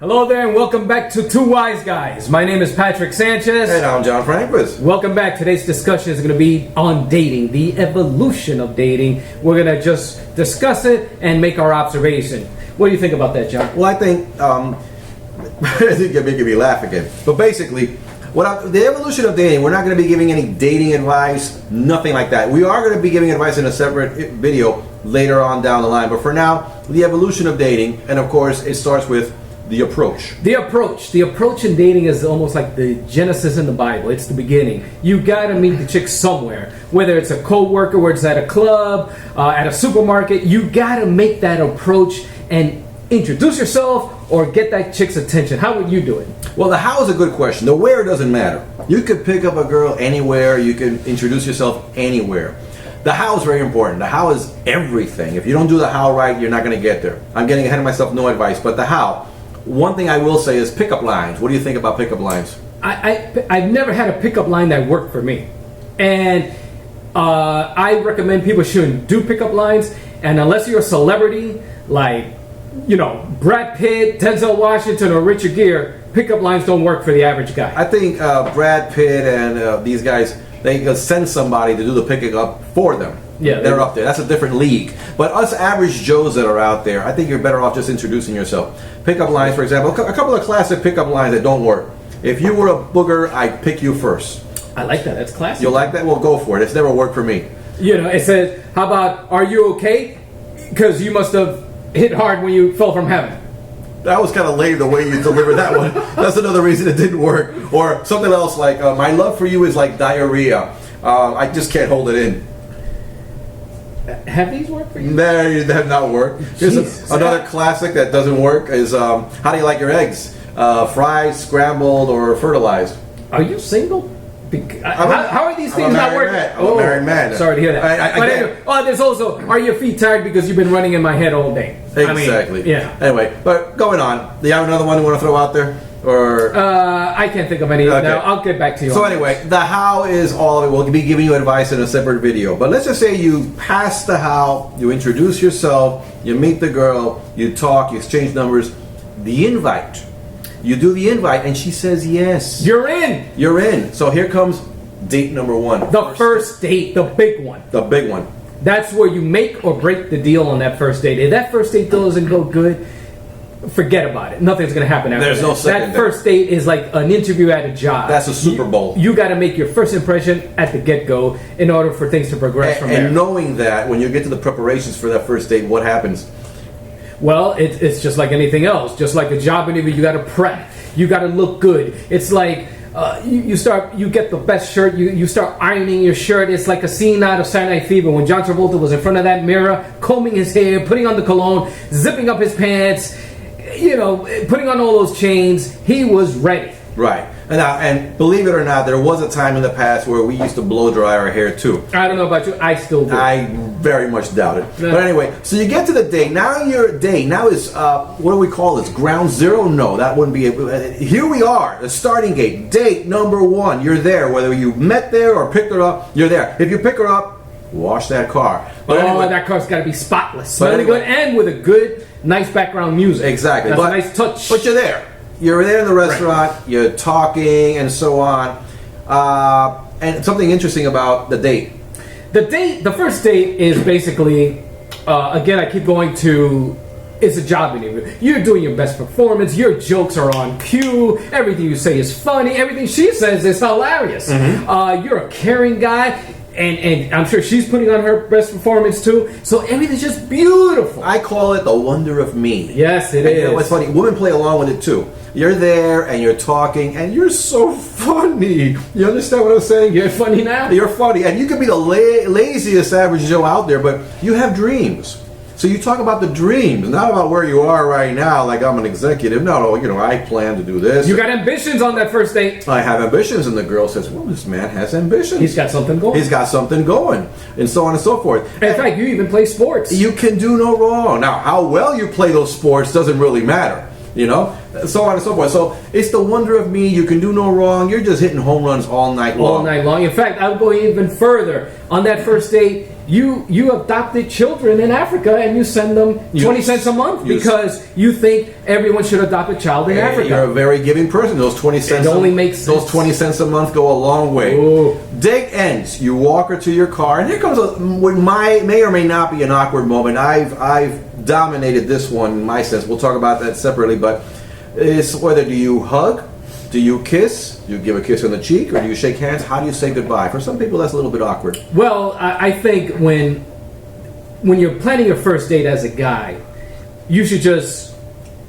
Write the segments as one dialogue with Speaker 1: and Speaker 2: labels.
Speaker 1: Hello there and welcome back to Two Wise Guys. My name is Patrick Sanchez.
Speaker 2: And I'm John Franquist.
Speaker 1: Welcome back. Today's discussion is going to be on dating, the evolution of dating. We're going to just discuss it and make our observation. What do you think about that, John?
Speaker 2: Well, I think, you're making me laugh again. But basically, the evolution of dating, we're not going to be giving any dating advice, nothing like that. We are going to be giving advice in a separate video later on down the line. But for now, the evolution of dating, and of course, it starts with the approach.
Speaker 1: The approach in dating is almost like the Genesis in the Bible. It's the beginning. You gotta meet the chick somewhere. Whether it's a co-worker, whether it's at a club, at a supermarket, you gotta make that approach and introduce yourself or get that chick's attention. How would you do it?
Speaker 2: Well, the how is a good question. The where doesn't matter. You could pick up a girl anywhere. You can introduce yourself anywhere. The how is very important. The how is everything. If you don't do the how right, you're not gonna get there. I'm getting ahead of myself, no advice, but the how. One thing I will say is pickup lines. What do you think about pickup lines?
Speaker 1: I've never had a pickup line that worked for me. And I recommend people shouldn't do pickup lines. And unless you're a celebrity, like, you know, Brad Pitt, Denzel Washington, or Richard Gere, pickup lines don't work for the average guy.
Speaker 2: I think Brad Pitt and these guys, they send somebody to do the picking up for them.
Speaker 1: Yeah,
Speaker 2: they're up there. That's a different league. But us average Joes that are out there, I think you're better off just introducing yourself. Pickup lines, for example, a couple of classic pickup lines that don't work. If you were a booger, I'd pick you first.
Speaker 1: I like that. That's classic.
Speaker 2: You like that? Well, go for it. It's never worked for me.
Speaker 1: You know, it says, how about, are you okay? Because you must have hit hard when you fell from heaven.
Speaker 2: That was kind of lame the way you delivered that one. That's another reason it didn't work. Or something else like, my love for you is like diarrhea. I just can't hold it in.
Speaker 1: Have these worked for you?
Speaker 2: No, they have not worked. Here's another classic that doesn't work is how do you like your eggs? Fried, scrambled, or fertilized?
Speaker 1: Are you single? How are these things not working?
Speaker 2: I'm a married man.
Speaker 1: Sorry to hear that. But anyway, there's also, are your feet tired because you've been running in my head all day?
Speaker 2: Exactly.
Speaker 1: I mean, yeah.
Speaker 2: Anyway, but going on. Do you have another one you want to throw out there? Or
Speaker 1: I can't think of any. Okay. No, I'll get back to you.
Speaker 2: So anyway, the how is all of it. We'll be giving you advice in a separate video. But let's just say you pass the how, you introduce yourself, you meet the girl, you talk, you exchange numbers. The invite. You do the invite and she says yes.
Speaker 1: You're in.
Speaker 2: You're in. So here comes date number one.
Speaker 1: The first date, the big one.
Speaker 2: The big one.
Speaker 1: That's where you make or break the deal on that first date. If that first date doesn't go good, forget about it. Nothing's going to happen after
Speaker 2: There's
Speaker 1: that.
Speaker 2: No second.
Speaker 1: That first date is like an interview at a job.
Speaker 2: That's a Super Bowl.
Speaker 1: You got to make your first impression at the get-go in order for things to progress from there.
Speaker 2: And knowing that, when you get to the preparations for that first date, what happens?
Speaker 1: Well, it's just like anything else. Just like a job interview, you got to prep. You got to look good. It's like you get the best shirt. You start ironing your shirt. It's like a scene out of Saturday Night Fever when John Travolta was in front of that mirror, combing his hair, putting on the cologne, zipping up his pants, you know, putting on all those chains. He was ready.
Speaker 2: Right. And believe it or not, there was a time in the past where we used to blow dry our hair too.
Speaker 1: I don't know about you. I still do.
Speaker 2: I very much doubt it. But anyway, so you get to the date. Now your date. Now is, what do we call this? Ground zero? No, that wouldn't be it. Here we are, the starting gate. Date number one. You're there. Whether you met there or picked her up, you're there. If you pick her up, wash that car.
Speaker 1: But anyway, that car's got to be spotless. Smelling good and with a good, nice background music.
Speaker 2: Exactly.
Speaker 1: That's a nice touch.
Speaker 2: But you're there. You're there in the restaurant, right. You're talking and so on. And something interesting about the date.
Speaker 1: The first date is basically, again, I keep going to, it's a job interview. You're doing your best performance, your jokes are on cue, everything you say is funny, everything she says is hilarious. Mm-hmm. You're a caring guy. And I'm sure she's putting on her best performance too. So everything's just beautiful.
Speaker 2: I call it the wonder of me.
Speaker 1: Yes, it is.
Speaker 2: You know, it's funny. Women play along with it too. You're there and you're talking and you're so funny. You understand what I'm saying?
Speaker 1: You're funny now?
Speaker 2: You're funny. And you could be the laziest average Joe out there, but you have dreams. So you talk about the dreams, not about where you are right now, like I'm an executive. No, you know, I plan to do this.
Speaker 1: You got ambitions on that first date.
Speaker 2: I have ambitions, and the girl says, well, this man has ambitions.
Speaker 1: He's got something going.
Speaker 2: He's got something going, and so on and so forth.
Speaker 1: In fact, you even play sports.
Speaker 2: You can do no wrong. Now, how well you play those sports doesn't really matter. You know, so on and so forth. So it's the wonder of me. You can do no wrong. You're just hitting home runs all night long.
Speaker 1: All night long. In fact, I'll go even further. On that first date, you adopted children in Africa and you send them 20 cents a month because you think everyone should adopt a child in Africa.
Speaker 2: You're a very giving person. Those 20 cents.
Speaker 1: It only makes sense.
Speaker 2: Those 20 cents a month go a long way.
Speaker 1: Ooh.
Speaker 2: Date ends. You walk her to your car, and here comes what may or may not be an awkward moment. I've dominated this one in my sense. We'll talk about that separately, but it's whether do you hug, do you kiss, do you give a kiss on the cheek, or do you shake hands? How do you say goodbye? For some people, that's a little bit awkward.
Speaker 1: Well, I think when you're planning your first date as a guy, you should just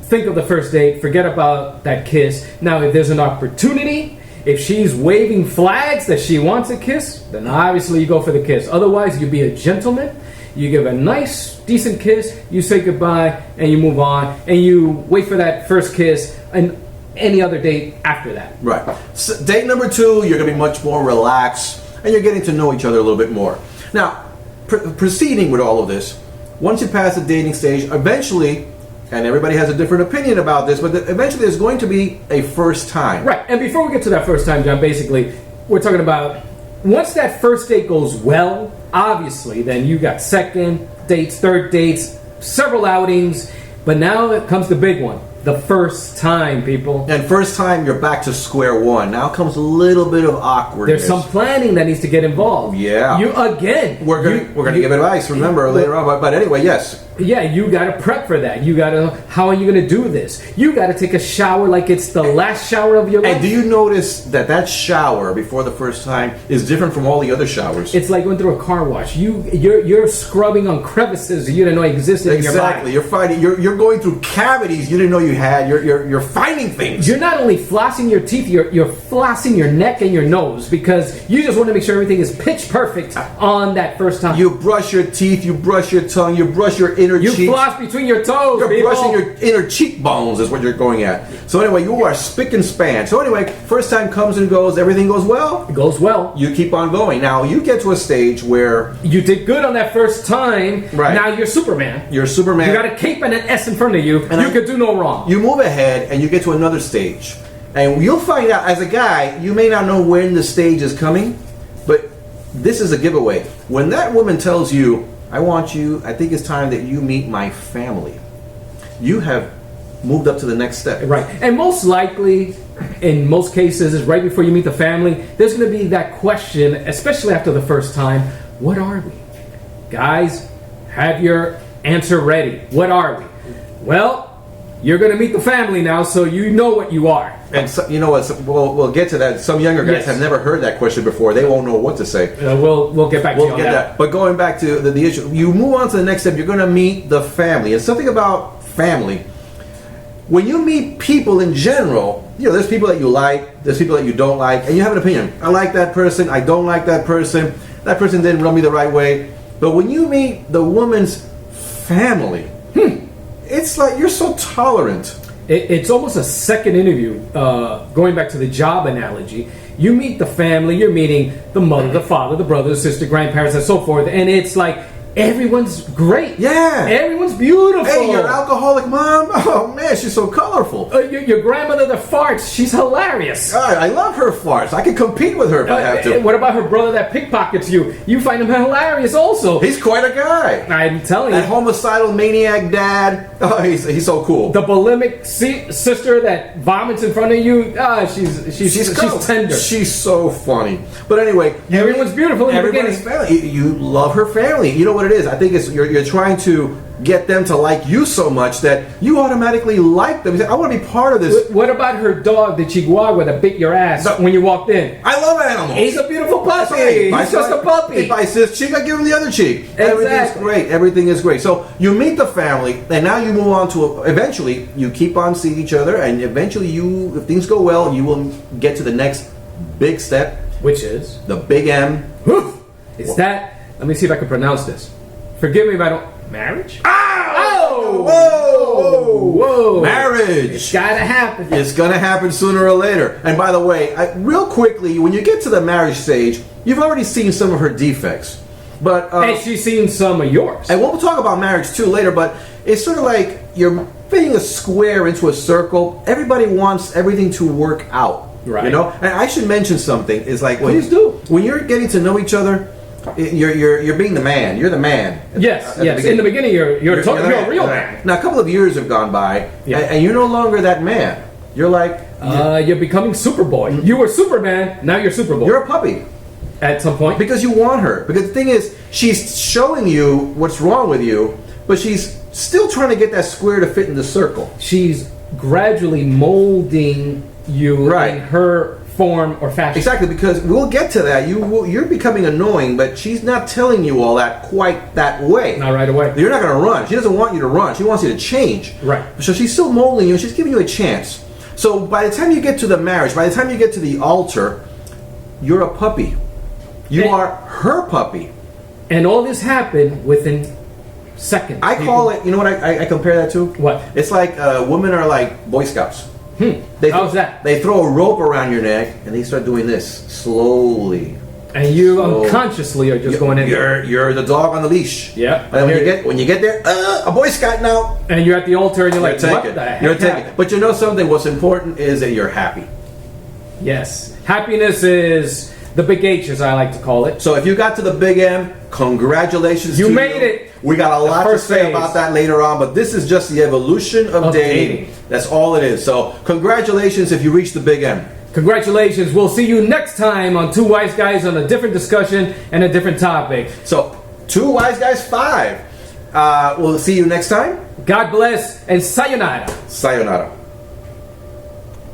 Speaker 1: think of the first date, forget about that kiss. Now, if there's an opportunity, if she's waving flags that she wants a kiss, then obviously you go for the kiss. Otherwise, you be a gentleman. You give a nice, decent kiss, you say goodbye, and you move on, and you wait for that first kiss and any other date after that.
Speaker 2: Right. So date number 2, you're going to be much more relaxed, and you're getting to know each other a little bit more. Now, proceeding with all of this, once you pass the dating stage, eventually, and everybody has a different opinion about this, but eventually there's going to be a first time.
Speaker 1: Right. And before we get to that first time, John, basically, we're talking about once that first date goes well, obviously, then you got second dates, third dates, several outings, but now it comes the big one. The first time, people.
Speaker 2: And first time, you're back to square one. Now comes a little bit of awkwardness.
Speaker 1: There's some planning that needs to get involved.
Speaker 2: Yeah.
Speaker 1: We're
Speaker 2: gonna give advice. Remember later on, but anyway, yes.
Speaker 1: Yeah, you got to prep for that. You got to. How are you going to do this? You got to take a shower like it's the last shower of your life.
Speaker 2: And do you notice that shower before the first time is different from all the other showers?
Speaker 1: It's like going through a car wash. You're scrubbing on crevices you didn't know existed in your body.
Speaker 2: Exactly. You're going through cavities you didn't know you had. You're finding things.
Speaker 1: You're not only flossing your teeth, you're flossing your neck and your nose because you just want to make sure everything is pitch perfect on that first time.
Speaker 2: You brush your teeth, you brush your tongue, you brush your inner cheeks.
Speaker 1: You floss between your toes.
Speaker 2: You're
Speaker 1: people.
Speaker 2: brushing your inner cheekbones is what you're going at. So anyway, you are spick and span. So anyway, first time comes and goes, everything goes well.
Speaker 1: It goes well.
Speaker 2: You keep on going. Now you get to a stage where
Speaker 1: you did good on that first time.
Speaker 2: Right.
Speaker 1: Now you're Superman.
Speaker 2: You're Superman.
Speaker 1: You got a cape and an S in front of you. And you could do no wrong.
Speaker 2: You move ahead and you get to another stage. And you'll find out, as a guy, you may not know when the stage is coming, but this is a giveaway. When that woman tells you, I think it's time that you meet my family, you have moved up to the next step.
Speaker 1: Right. And most likely, in most cases, is right before you meet the family, there's going to be that question, especially after the first time, what are we? Guys, have your answer ready. What are we? Well, you're going to meet the family now, so you know what you are.
Speaker 2: And so, you know what? We'll get to that. Some younger guys have never heard that question before. They won't know what to say.
Speaker 1: We'll get back to you on that.
Speaker 2: But going back to the issue, you move on to the next step. You're going to meet the family. And something about family. When you meet people in general, there's people that you like, there's people that you don't like, and you have an opinion. I like that person. I don't like that person. That person didn't rub me the right way. But when you meet the woman's family, it's like you're so tolerant.
Speaker 1: It's almost a second interview. Going back to the job analogy, you meet the family, you're meeting the mother, the father, the brother, the sister, grandparents, and so forth, and it's like everyone's great.
Speaker 2: Yeah.
Speaker 1: Everyone's beautiful.
Speaker 2: Hey, your alcoholic mom? Oh, man, she's so colorful.
Speaker 1: Your grandmother that farts, she's hilarious.
Speaker 2: I love her farts. I can compete with her if I have to.
Speaker 1: What about her brother that pickpockets you? You find him hilarious also.
Speaker 2: He's quite a guy.
Speaker 1: I'm telling you.
Speaker 2: That homicidal maniac dad. Oh, he's so cool.
Speaker 1: The bulimic sister that vomits in front of you. She's tender.
Speaker 2: She's so funny. But anyway,
Speaker 1: everyone's beautiful in the beginning.
Speaker 2: Family. You love her family. You know what it is? I think it's you're trying to get them to like you so much that you automatically like them. You say, I want to be part of this.
Speaker 1: What about her dog, the Chihuahua, that bit your ass when you walked in?
Speaker 2: I love animals.
Speaker 1: He's a beautiful puppy. He's just a puppy.
Speaker 2: If I see his cheek, I give him the other cheek.
Speaker 1: Exactly.
Speaker 2: Everything's great. Everything is great. So you meet the family, and now you move on to eventually you keep on seeing each other, and eventually if things go well, you will get to the next big step,
Speaker 1: which is
Speaker 2: the big M.
Speaker 1: Is that? Let me see if I can pronounce this. Forgive me if I don't. Marriage?
Speaker 2: Oh! Whoa! Marriage!
Speaker 1: It's gotta happen.
Speaker 2: It's gonna happen sooner or later. And by the way, real quickly, when you get to the marriage stage, you've already seen some of her defects. But
Speaker 1: and she's seen some of yours.
Speaker 2: And we'll talk about marriage too later, but it's sort of like fitting a square into a circle, everybody wants everything to work out.
Speaker 1: Right.
Speaker 2: You know? And I should mention something. Is like
Speaker 1: Please do.
Speaker 2: when you're getting to know each other, you're being the man. You're the man.
Speaker 1: Yes, yes. In the beginning, you're a real man.
Speaker 2: Now, a couple of years have gone by, and you're no longer that man. You're like
Speaker 1: you're becoming Superboy. You were Superman. Now you're Superboy.
Speaker 2: you're a puppy
Speaker 1: At some point.
Speaker 2: because you want her. Because the thing is, she's showing you what's wrong with you, but she's still trying to get that square to fit in the circle.
Speaker 1: She's gradually molding you
Speaker 2: Right.
Speaker 1: in her form or fashion.
Speaker 2: Exactly, because we'll get to that. You're becoming annoying, but she's not telling you all that quite that way.
Speaker 1: Not right away.
Speaker 2: You're not going to run. She doesn't want you to run. She wants you to change.
Speaker 1: Right.
Speaker 2: So she's still molding you. She's giving you a chance. So by the time you get to the marriage, by the time you get to the altar, you're a puppy. You
Speaker 1: And-
Speaker 2: are her puppy.
Speaker 1: And all this happened within seconds.
Speaker 2: I call it, you know what I compare that to?
Speaker 1: What?
Speaker 2: It's like women are like Boy Scouts.
Speaker 1: How's that?
Speaker 2: They throw a rope around your neck and they start doing this slowly.
Speaker 1: And you
Speaker 2: So-
Speaker 1: unconsciously are just going in there.
Speaker 2: You're the dog on the leash.
Speaker 1: Yeah.
Speaker 2: And when you get there, a Boy Scout now.
Speaker 1: And you're at the altar and you're like,
Speaker 2: You're
Speaker 1: what
Speaker 2: taken.
Speaker 1: the heck
Speaker 2: You're taken.
Speaker 1: happened?
Speaker 2: But you know something? What's important is that you're happy.
Speaker 1: Yes. Happiness is the big H, as I like to call it.
Speaker 2: So if you got to the big M, congratulations.
Speaker 1: You
Speaker 2: to
Speaker 1: made it.
Speaker 2: We got a lot to
Speaker 1: first
Speaker 2: say
Speaker 1: phase.
Speaker 2: about that later on, but this is just the evolution of dating.
Speaker 1: dating.
Speaker 2: That's all it is. So congratulations if you reach the big M.
Speaker 1: Congratulations. We'll see you next time on Two Wise Guys on a different discussion and a different topic.
Speaker 2: So 2 Wise Guys 5. We'll see you next time.
Speaker 1: God bless and sayonara.
Speaker 2: Sayonara.